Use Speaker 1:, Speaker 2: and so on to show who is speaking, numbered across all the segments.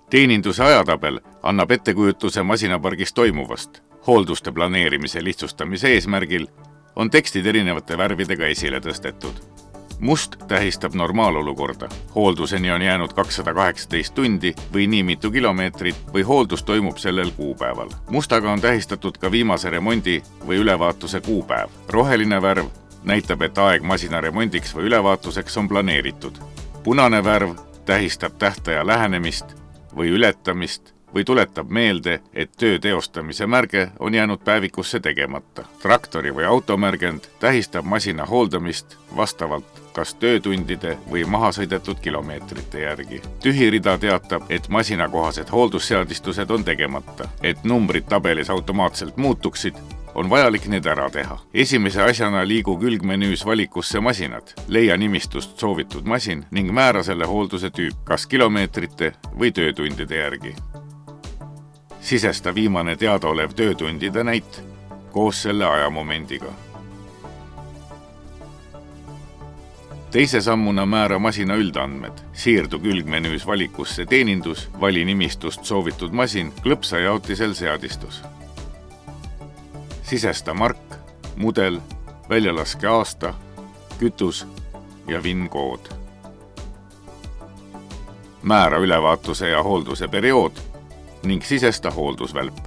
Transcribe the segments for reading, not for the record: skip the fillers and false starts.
Speaker 1: Teeninduse ajatabel annab ettekujutuse masinapargis toimuvast. Hoolduste planeerimise lihtsustamise eesmärgil on tekstid erinevate värvidega esile tõstetud. Must tähistab normaalolukorda. Hoolduseni on jäänud 218 tundi või nii mitu kilomeetrit või hooldus toimub sellel kuupäeval. Mustaga on tähistatud ka viimase remondi või ülevaatuse kuupäev. Roheline värv näitab, et aeg masina remondiks või ülevaatuseks on planeeritud. Punane värv tähistab tähtaja lähenemist või ületamist või tuletab meelde, et töö teostamise märge on jäänud päevikusse tegemata. Traktori või automärgend tähistab masina hooldamist vastavalt kas töötundide või maha sõidetud kilomeetrite järgi. Tühi rida teatab, et masinakohased hooldusseadistused on tegemata. Et numbrid tabelis automaatselt muutuksid, on vajalik need ära teha. Esimese asjana liigu külgmenüüs valikusse masinad. Leia nimistust soovitud masin ning määra selle hoolduse tüüp, kas kilomeetrite või töötundide järgi. Sisesta viimane teadaolev töötundide näit koos selle ajamomendiga. Teise sammuna määra masina üldandmed. Siirdu külgmenüüs valikusse teenindus, vali nimistust soovitud masin, klõpsa jaotisel seadistus. Sisesta mark, mudel, väljalaske aasta, kütus ja VIN-kood. Määra ülevaatuse ja hoolduse periood ning sisesta hooldusvälp.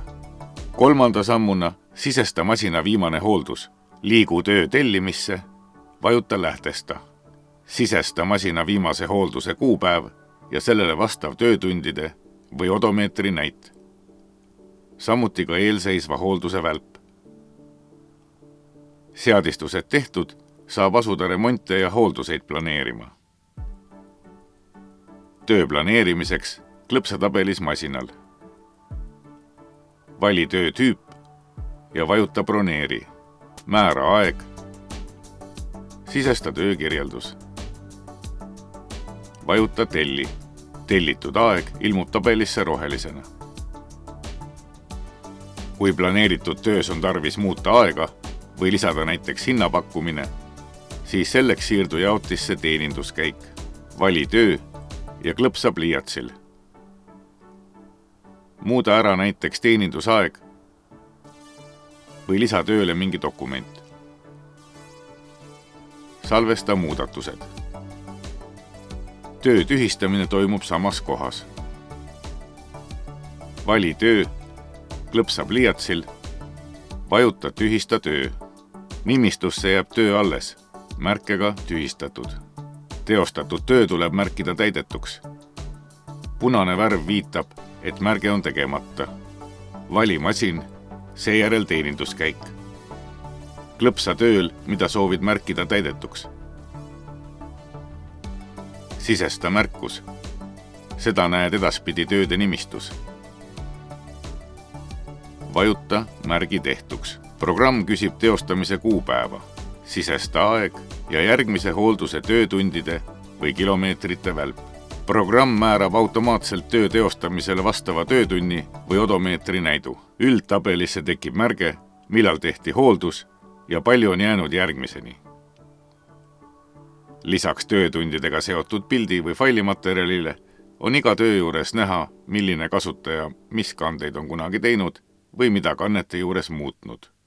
Speaker 1: Kolmanda sammuna sisesta masina viimane hooldus. Liigu töö tellimisse, vajuta lähtesta. Sisesta masina viimase hoolduse kuupäev ja sellele vastav töötundide või odomeetri näit. Samuti ka eelseisva hoolduse välp. Seadistused tehtud, saab asuda remonte ja hoolduseid planeerima. Töö planeerimiseks klõpsatabelis masinal. Vali töö tüüp ja vajuta broneeri. Määra aeg. Sisesta töökirjeldus. Vajuta telli. Tellitud aeg ilmub tabelisse rohelisena. Kui planeeritud töös on tarvis muuta aega või lisada näiteks hinnapakkumine, siis selleks siirdu jaotisse teeninduskäik. Vali töö ja klõpsa pliiatsil. Muuda ära näiteks teenindusaeg või lisa tööle mingi dokument. Salvesta muudatused. Töö tühistamine toimub samas kohas. Vali töö, klõpsa pliiatsil, vajuta tühista töö. Nimistusse jääb töö alles, märkega tühistatud. Teostatud töö tuleb märkida täidetuks. Punane värv viitab, et märge on tegemata. Vali masin, seejärel teeninduskäik. Klõpsa tööl, mida soovid märkida täidetuks. Sisesta märkus. Seda näed edaspidi tööde nimistus. Vajuta märgi tehtuks. Programm küsib teostamise kuupäeva. Sisesta aeg ja järgmise hoolduse töötundide või kilomeetrite välp. Programm määrab automaatselt töö teostamisele vastava töötunni või odomeetri näidu. Üldtabelisse tekib märge, millal tehti hooldus ja palju on jäänud järgmiseni. Lisaks töötundidega seotud pildi või failimaterjalile on iga töö juures näha, milline kasutaja mis kandeid on kunagi teinud või mida kannete juures muutnud.